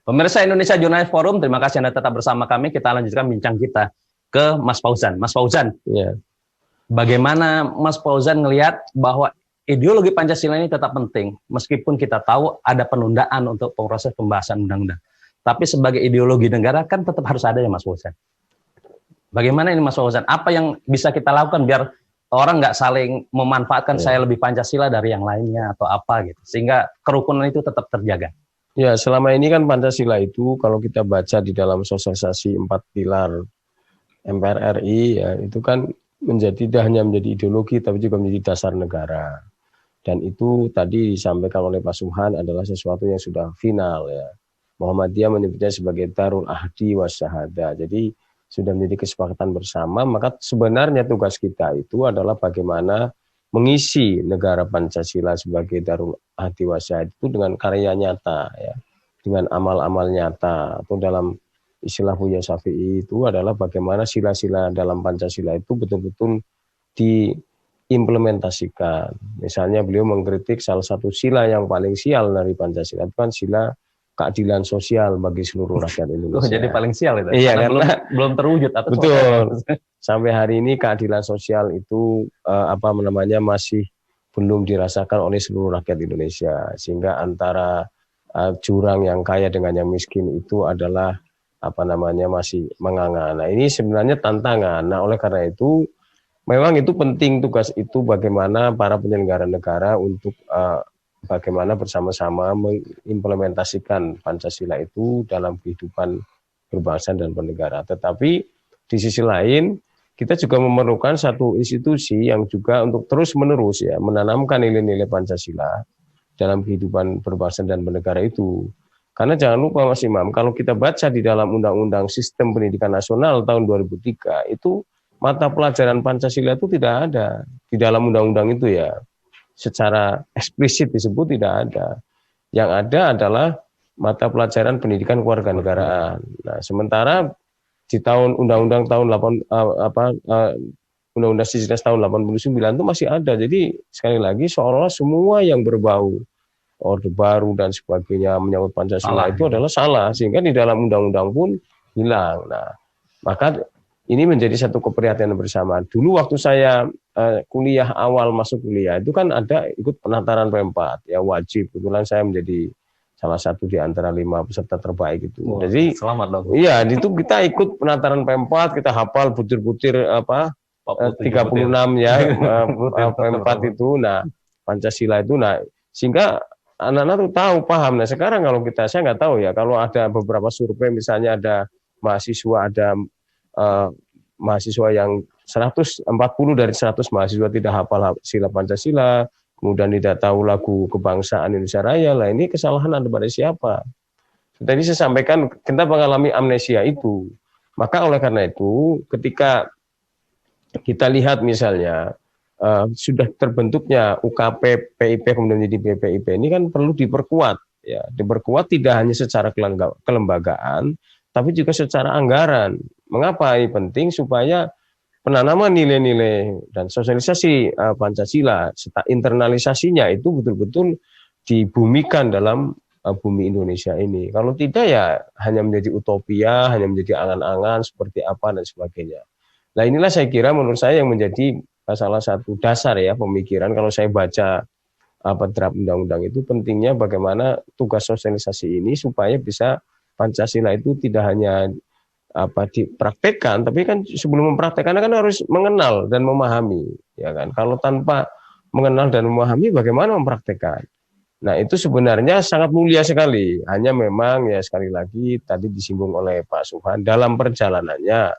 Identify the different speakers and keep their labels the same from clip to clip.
Speaker 1: Pemirsa Indonesia Jurnalis Forum, terima kasih Anda tetap bersama kami. Kita lanjutkan bincang kita ke Mas Fauzan. Mas Fauzan, bagaimana Mas Fauzan melihat bahwa ideologi Pancasila ini tetap penting, meskipun kita tahu ada penundaan untuk proses pembahasan undang-undang. Tapi sebagai ideologi negara kan tetap harus ada ya Mas Fauzan. Bagaimana ini Mas Fauzan? Apa yang bisa kita lakukan biar orang nggak saling memanfaatkan saya lebih Pancasila dari yang lainnya atau apa gitu, sehingga kerukunan itu tetap terjaga?
Speaker 2: Ya, selama ini kan Pancasila itu kalau kita baca di dalam sosialisasi 4 pilar MPR RI ya, itu kan tidak hanya menjadi ideologi tapi juga menjadi dasar negara. Dan itu tadi disampaikan oleh Pak Subhan adalah sesuatu yang sudah final ya. Muhammadiyah menyebutnya sebagai Darul Ahdi Wasyahada. Jadi sudah menjadi kesepakatan bersama, maka sebenarnya tugas kita itu adalah bagaimana mengisi negara Pancasila sebagai Darul Ahdi Wasyahada itu dengan karya nyata ya, dengan amal-amal nyata, atau dalam istilah Buya Syafi'i itu adalah bagaimana sila-sila dalam Pancasila itu betul-betul diimplementasikan. Misalnya beliau mengkritik salah satu sila yang paling sial dari Pancasila itu kan sila keadilan sosial bagi seluruh rakyat Indonesia.
Speaker 1: Jadi paling sial itu.
Speaker 2: Iya, karena
Speaker 1: belum terwujud atau
Speaker 2: betul. Sampai hari ini keadilan sosial itu masih belum dirasakan oleh seluruh rakyat Indonesia, sehingga antara jurang yang kaya dengan yang miskin itu adalah masih menganga. Nah, ini sebenarnya tantangan. Nah, oleh karena itu memang itu penting, tugas itu bagaimana para penyelenggara negara untuk bagaimana bersama-sama mengimplementasikan Pancasila itu dalam kehidupan berbangsa dan bernegara. Tetapi di sisi lain kita juga memerlukan satu institusi yang juga untuk terus-menerus ya menanamkan nilai-nilai Pancasila dalam kehidupan berbangsa dan bernegara itu. Karena jangan lupa Mas Imam, kalau kita baca di dalam Undang-Undang Sistem Pendidikan Nasional tahun 2003 itu mata pelajaran Pancasila itu tidak ada di dalam undang-undang itu ya. Secara eksplisit disebut tidak ada. Yang ada adalah mata pelajaran pendidikan kewarganegaraan. Nah, sementara di tahun undang-undang tahun Undang-Undang 19 tahun 89 itu masih ada. Jadi sekali lagi seolah-olah semua yang berbau Orde Baru dan sebagainya menyangkut Pancasila itu adalah salah, sehingga di dalam undang-undang pun hilang. Nah, maka ini menjadi satu keprihatinan bersama. Dulu waktu saya kuliah, awal masuk kuliah itu kan ada ikut penataran P4 ya, wajib. Kebetulan saya menjadi salah satu di antara 5 peserta terbaik itu. Jadi
Speaker 1: selamat dong.
Speaker 2: Iya, itu kita ikut penataran P4, kita hafal butir-butir 36 ya P4 itu. Nah, Pancasila itu, nah sehingga anak-anak tuh tahu, paham. Nah, sekarang kalau saya nggak tahu ya, kalau ada beberapa survei misalnya ada mahasiswa yang 140 dari 100 mahasiswa tidak hafal sila Pancasila, kemudian tidak tahu lagu kebangsaan Indonesia Raya, lah ini kesalahan ada pada siapa? Tadi saya sampaikan kita mengalami amnesia itu. Maka oleh karena itu ketika kita lihat misalnya sudah terbentuknya UKP, PIP kemudian menjadi BPIP, ini kan perlu diperkuat ya, diperkuat tidak hanya secara kelembagaan tapi juga secara anggaran. Mengapa ini penting? Supaya penanaman nilai-nilai dan sosialisasi Pancasila serta internalisasinya itu betul-betul dibumikan dalam bumi Indonesia ini. Kalau tidak ya hanya menjadi utopia, hanya menjadi angan-angan seperti apa dan sebagainya. Nah, inilah saya kira menurut saya yang menjadi salah satu dasar ya pemikiran kalau saya baca draft undang-undang itu, pentingnya bagaimana tugas sosialisasi ini supaya bisa Pancasila itu tidak hanya dipraktekkan, tapi kan sebelum mempraktekkan kan harus mengenal dan memahami, ya kan? Kalau tanpa mengenal dan memahami, bagaimana mempraktekkan? Nah, itu sebenarnya sangat mulia sekali. Hanya memang ya sekali lagi tadi disinggung oleh Pak Subhan, dalam perjalanannya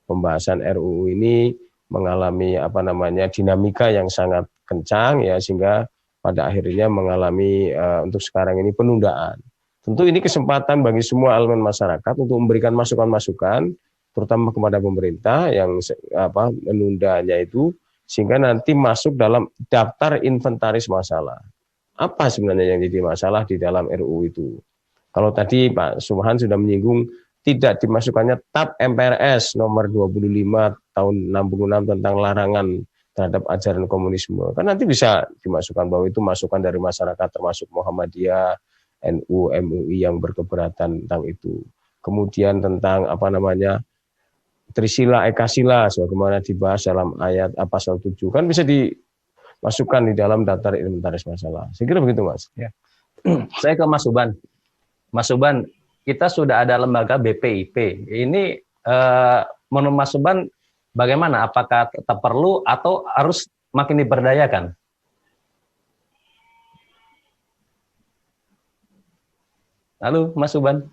Speaker 2: pembahasan RUU ini mengalami dinamika yang sangat kencang ya, sehingga pada akhirnya mengalami untuk sekarang ini penundaan. Tentu ini kesempatan bagi semua elemen masyarakat untuk memberikan masukan-masukan, terutama kepada pemerintah yang menundanya itu, sehingga nanti masuk dalam daftar inventaris masalah. Apa sebenarnya yang jadi masalah di dalam RUU itu? Kalau tadi Pak Subhan sudah menyinggung tidak dimasukkannya TAP MPRS nomor 25 tahun 66 tentang larangan terhadap ajaran komunisme. Kan nanti bisa dimasukkan bahwa itu masukan dari masyarakat termasuk Muhammadiyah, NU, MUI yang berkeberatan tentang itu. Kemudian tentang Trisila, Ekasila, sebagaimana dibahas dalam ayat pasal 7, kan bisa dimasukkan di dalam daftar inventaris masalah. Saya kira begitu, Mas.
Speaker 1: Ya. Saya ke Mas Suban. Mas Suban, kita sudah ada lembaga BPIP. Ini menurut Mas Suban bagaimana? Apakah tetap perlu atau harus makin diberdayakan? Halo, Mas Suban.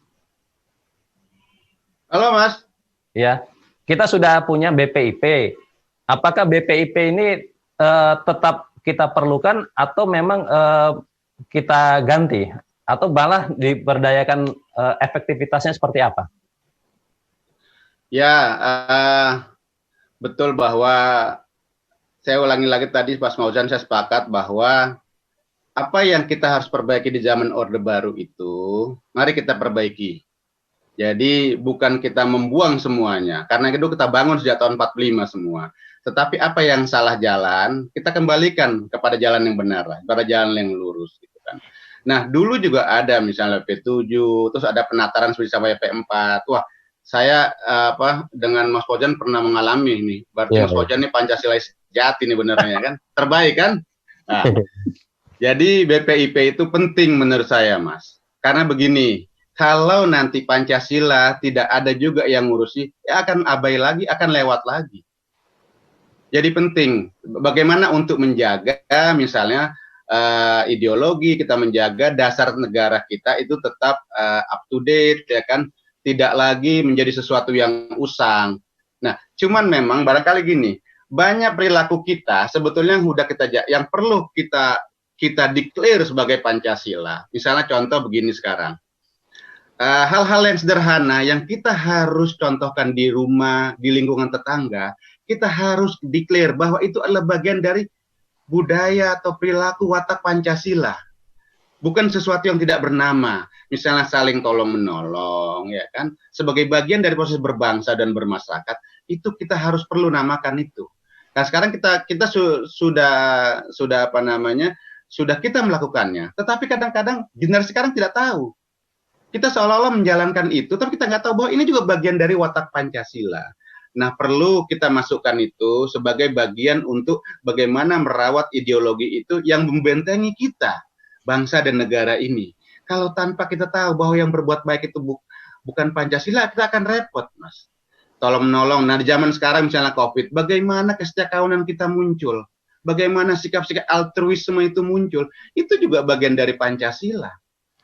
Speaker 3: Halo, Mas.
Speaker 1: Ya, kita sudah punya BPIP. Apakah BPIP ini tetap kita perlukan atau memang kita ganti? Atau malah diberdayakan efektivitasnya seperti apa?
Speaker 3: Ya, betul bahwa saya ulangi lagi tadi Mas Mauzan, saya sepakat bahwa apa yang kita harus perbaiki di zaman Orde Baru itu, mari kita perbaiki. Jadi bukan kita membuang semuanya, karena itu kita bangun sejak tahun 45 semua. Tetapi apa yang salah jalan, kita kembalikan kepada jalan yang benar, kepada jalan yang lurus. Gitu kan. Nah, dulu juga ada misalnya P7, terus ada penataran seperti sampai P4. Wah, saya dengan Mas Fauzan pernah mengalami ini. Berarti Mas Fauzan ini Pancasila sejati nih benernya kan. Terbaik kan? Nah, jadi BPIP itu penting menurut saya, Mas. Karena begini, kalau nanti Pancasila tidak ada juga yang ngurusi, ya akan abai lagi, akan lewat lagi. Jadi penting bagaimana untuk menjaga misalnya ideologi, kita menjaga dasar negara kita itu tetap up to date, ya kan, tidak lagi menjadi sesuatu yang usang. Nah, cuman memang barangkali gini, banyak perilaku kita sebetulnya yang perlu kita declare sebagai Pancasila. Misalnya contoh begini sekarang, hal-hal yang sederhana yang kita harus contohkan di rumah, di lingkungan tetangga, kita harus declare bahwa itu adalah bagian dari budaya atau perilaku watak Pancasila, bukan sesuatu yang tidak bernama. Misalnya saling tolong menolong, ya kan, sebagai bagian dari proses berbangsa dan bermasyarakat, itu kita harus perlu namakan itu. Nah sekarang kita sudah kita melakukannya, tetapi kadang-kadang generasi sekarang tidak tahu. Kita seolah-olah menjalankan itu, tapi kita nggak tahu bahwa ini juga bagian dari watak Pancasila. Nah, perlu kita masukkan itu sebagai bagian untuk bagaimana merawat ideologi itu yang membentengi kita, bangsa dan negara ini. Kalau tanpa kita tahu bahwa yang berbuat baik itu bukan Pancasila, kita akan repot, Mas. Tolong menolong. Nah, di zaman sekarang misalnya COVID, bagaimana kesetiakawanan kita muncul? Bagaimana sikap-sikap altruisme itu muncul? Itu juga bagian dari Pancasila.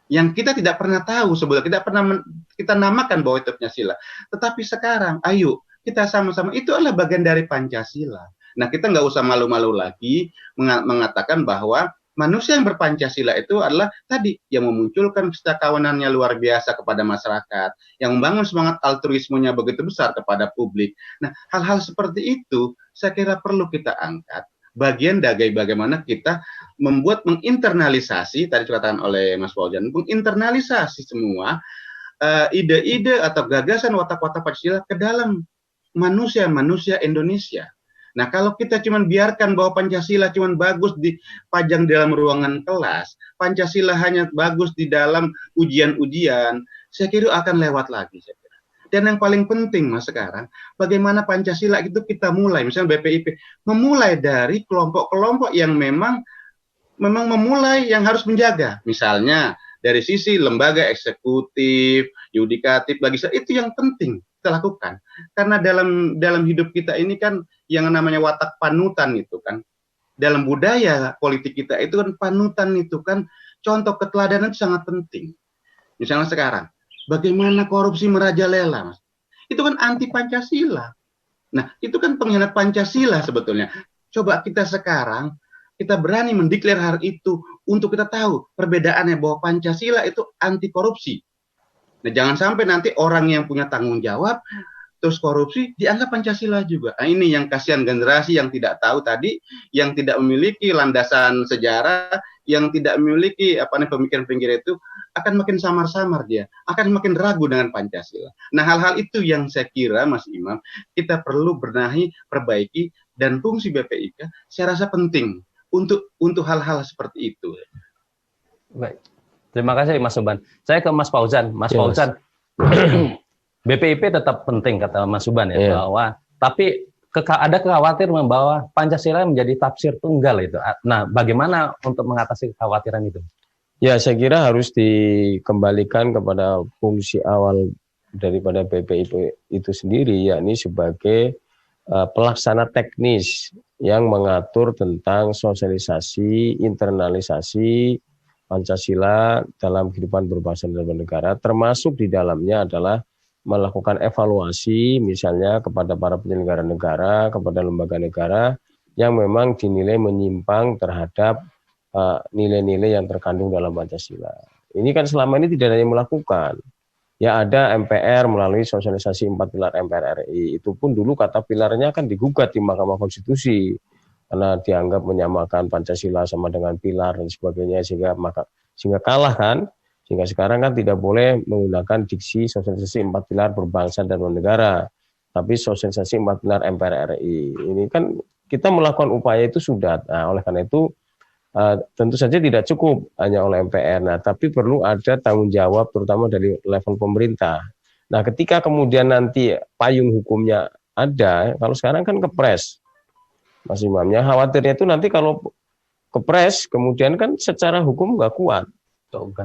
Speaker 3: Yang kita tidak pernah tahu sebetulnya, tidak pernah kita namakan bahwa itu Pancasila. Tetapi sekarang, ayo, kita sama-sama, itu adalah bagian dari Pancasila. Nah, kita nggak usah malu-malu lagi mengatakan bahwa manusia yang berpancasila itu adalah tadi, yang memunculkan kesetiakawanannya luar biasa kepada masyarakat, yang membangun semangat altruismenya begitu besar kepada publik. Nah, hal-hal seperti itu, saya kira perlu kita angkat. Bagian dari bagaimana kita menginternalisasi, tadi dikatakan oleh Mas Fauzan, menginternalisasi semua ide-ide atau gagasan watak-watak Pancasila ke dalam manusia Indonesia. Nah, kalau kita cuma biarkan bahwa Pancasila cuma bagus dipajang dalam ruangan kelas, Pancasila hanya bagus di dalam ujian-ujian, saya kira akan lewat lagi. Saya kira. Dan yang paling penting, Mas, sekarang, bagaimana Pancasila itu kita mulai, misalnya BPIP, memulai dari kelompok-kelompok yang memang memulai yang harus menjaga. Misalnya, dari sisi lembaga eksekutif, yudikatif, legislatif, itu yang penting kita lakukan. Karena dalam hidup kita ini kan yang namanya watak panutan itu kan, dalam budaya politik kita itu kan panutan itu kan, contoh keteladanan itu sangat penting. Misalnya sekarang, bagaimana korupsi merajalela, Mas? Itu kan anti Pancasila. Nah, itu kan pengkhianat Pancasila sebetulnya. Coba kita sekarang, kita berani mendeklar hal itu untuk kita tahu perbedaannya bahwa Pancasila itu anti korupsi. Nah, jangan sampai nanti orang yang punya tanggung jawab terus korupsi dianggap Pancasila juga. Nah, ini yang kasihan generasi yang tidak tahu tadi, yang tidak memiliki landasan sejarah, yang tidak memiliki pemikiran-pemikiran itu, akan makin samar-samar dia, akan makin ragu dengan Pancasila. Nah, hal-hal itu yang saya kira, Mas Imam, kita perlu benahi, perbaiki, dan fungsi BPIK saya rasa penting untuk hal-hal seperti itu.
Speaker 1: Baik. Terima kasih Mas Suban. Saya ke Mas Fauzan. Mas
Speaker 2: Ya, Mas.
Speaker 1: Fauzan, BPIP tetap penting kata Mas Suban ya,
Speaker 2: Iya.
Speaker 1: bahwa tapi ada kekhawatiran bahwa Pancasila menjadi tafsir tunggal itu. Nah, bagaimana untuk mengatasi kekhawatiran itu?
Speaker 2: Ya, saya kira harus dikembalikan kepada fungsi awal daripada BPIP itu sendiri, yakni sebagai pelaksana teknis yang mengatur tentang sosialisasi, internalisasi Pancasila dalam kehidupan berbangsa dan bernegara, termasuk di dalamnya adalah melakukan evaluasi misalnya kepada para penyelenggara negara, kepada lembaga negara yang memang dinilai menyimpang terhadap nilai-nilai yang terkandung dalam Pancasila. Ini kan selama ini tidak ada yang melakukan. Ya ada MPR melalui sosialisasi 4 pilar MPR RI. Itu pun dulu kata pilarnya kan digugat di Mahkamah Konstitusi karena dianggap menyamakan Pancasila sama dengan pilar dan sebagainya sehingga kalah kan. Sehingga sekarang kan tidak boleh menggunakan diksi sosialisasi 4 pilar berbangsa dan bernegara, tapi sosialisasi 4 pilar MPR RI. Ini kan kita melakukan upaya itu sudah. Nah, oleh karena itu tentu saja tidak cukup hanya oleh MPR, nah, tapi perlu ada tanggung jawab terutama dari level pemerintah. Nah, ketika kemudian nanti payung hukumnya ada, kalau sekarang kan kepres, Mas Imamnya khawatirnya itu nanti kalau kepres kemudian kan secara hukum nggak kuat.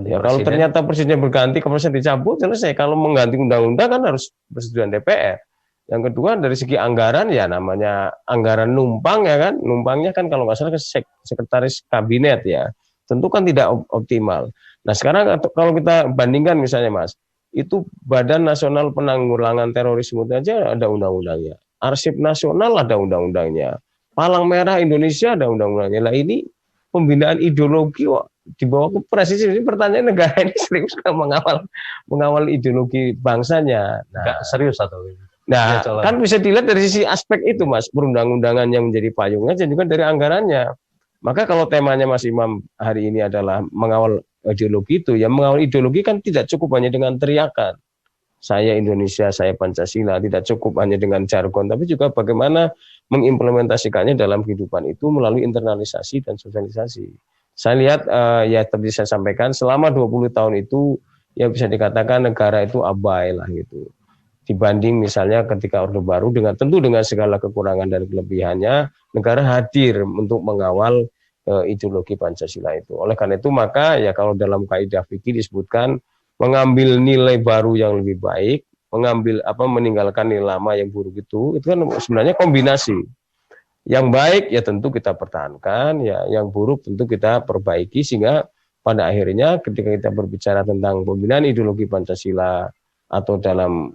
Speaker 2: Ya, kalau ternyata presidennya berganti, kepresnya dicabut, selesai. Kalau mengganti undang-undang kan harus persetujuan DPR. Yang kedua dari segi anggaran ya namanya anggaran numpang ya kan, numpangnya kan kalau nggak salah ke sekretaris kabinet ya, tentu kan tidak optimal. Nah sekarang kalau kita bandingkan misalnya Mas, itu Badan Nasional Penanggulangan Terorisme itu aja ada undang-undangnya, Arsip Nasional ada undang-undangnya, Palang Merah Indonesia ada undang-undangnya. Lah ini pembinaan ideologi di bawah Kepres. Ini pertanyaan negara ini serius mengawal ideologi bangsanya. Nah,
Speaker 1: serius atau
Speaker 2: Nah, kan bisa dilihat dari sisi aspek itu, Mas, perundang-undangan yang menjadi payungnya dan juga dari anggarannya. Maka kalau temanya Mas Imam hari ini adalah mengawal ideologi itu, ya mengawal ideologi kan tidak cukup hanya dengan teriakan. Saya Indonesia, saya Pancasila, tidak cukup hanya dengan jargon, tapi juga bagaimana mengimplementasikannya dalam kehidupan itu melalui internalisasi dan sosialisasi. Saya lihat, ya tadi saya sampaikan, selama 20 tahun itu, ya bisa dikatakan negara itu abai lah gitu. Dibanding misalnya ketika Orde Baru tentu dengan segala kekurangan dan kelebihannya, negara hadir untuk mengawal ideologi Pancasila itu. Oleh karena itu maka ya kalau dalam kaidah fikih disebutkan mengambil nilai baru yang lebih baik, meninggalkan nilai lama yang buruk itu kan sebenarnya kombinasi. Yang baik ya tentu kita pertahankan, ya yang buruk tentu kita perbaiki sehingga pada akhirnya ketika kita berbicara tentang pembinaan ideologi Pancasila atau dalam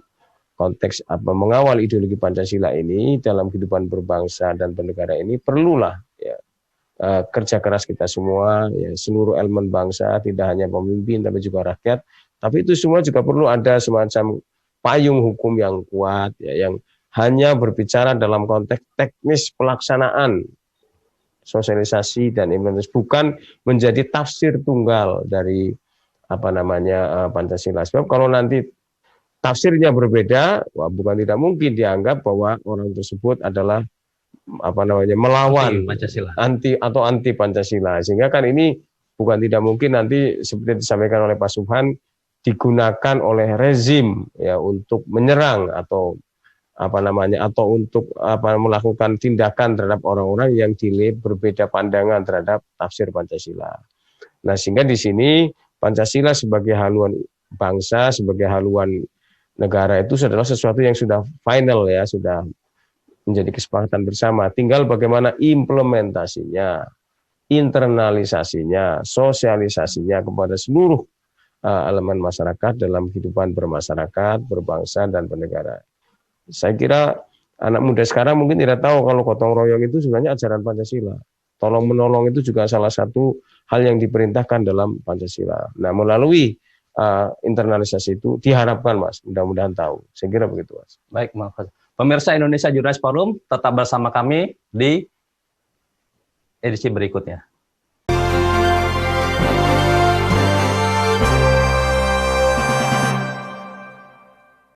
Speaker 2: konteks mengawal ideologi Pancasila ini dalam kehidupan berbangsa dan bernegara ini perlulah ya, kerja keras kita semua, ya, seluruh elemen bangsa, tidak hanya pemimpin tapi juga rakyat. Tapi itu semua juga perlu ada semacam payung hukum yang kuat, ya, yang hanya berbicara dalam konteks teknis pelaksanaan sosialisasi dan implementasi, bukan menjadi tafsir tunggal dari Pancasila. Sebab kalau nanti tafsirnya berbeda, bukan tidak mungkin dianggap bahwa orang tersebut adalah melawan anti Pancasila. Sehingga kan ini bukan tidak mungkin nanti seperti disampaikan oleh Pak Subhan digunakan oleh rezim ya untuk menyerang atau untuk melakukan tindakan terhadap orang-orang yang dinilai berbeda pandangan terhadap tafsir Pancasila. Nah, sehingga di sini Pancasila sebagai haluan bangsa, sebagai haluan negara itu adalah sesuatu yang sudah final ya, sudah menjadi kesepakatan bersama. Tinggal bagaimana implementasinya, internalisasinya, sosialisasinya kepada seluruh elemen masyarakat dalam kehidupan bermasyarakat, berbangsa dan bernegara. Saya kira anak muda sekarang mungkin tidak tahu kalau gotong royong itu sebenarnya ajaran Pancasila. Tolong menolong itu juga salah satu hal yang diperintahkan dalam Pancasila. Nah, melalui internalisasi itu diharapkan Mas, mudah-mudahan tahu. Saya kira begitu Mas.
Speaker 1: Baik, Mas. Pemirsa Indonesia Jurnalis Forum, tetap bersama kami di edisi berikutnya.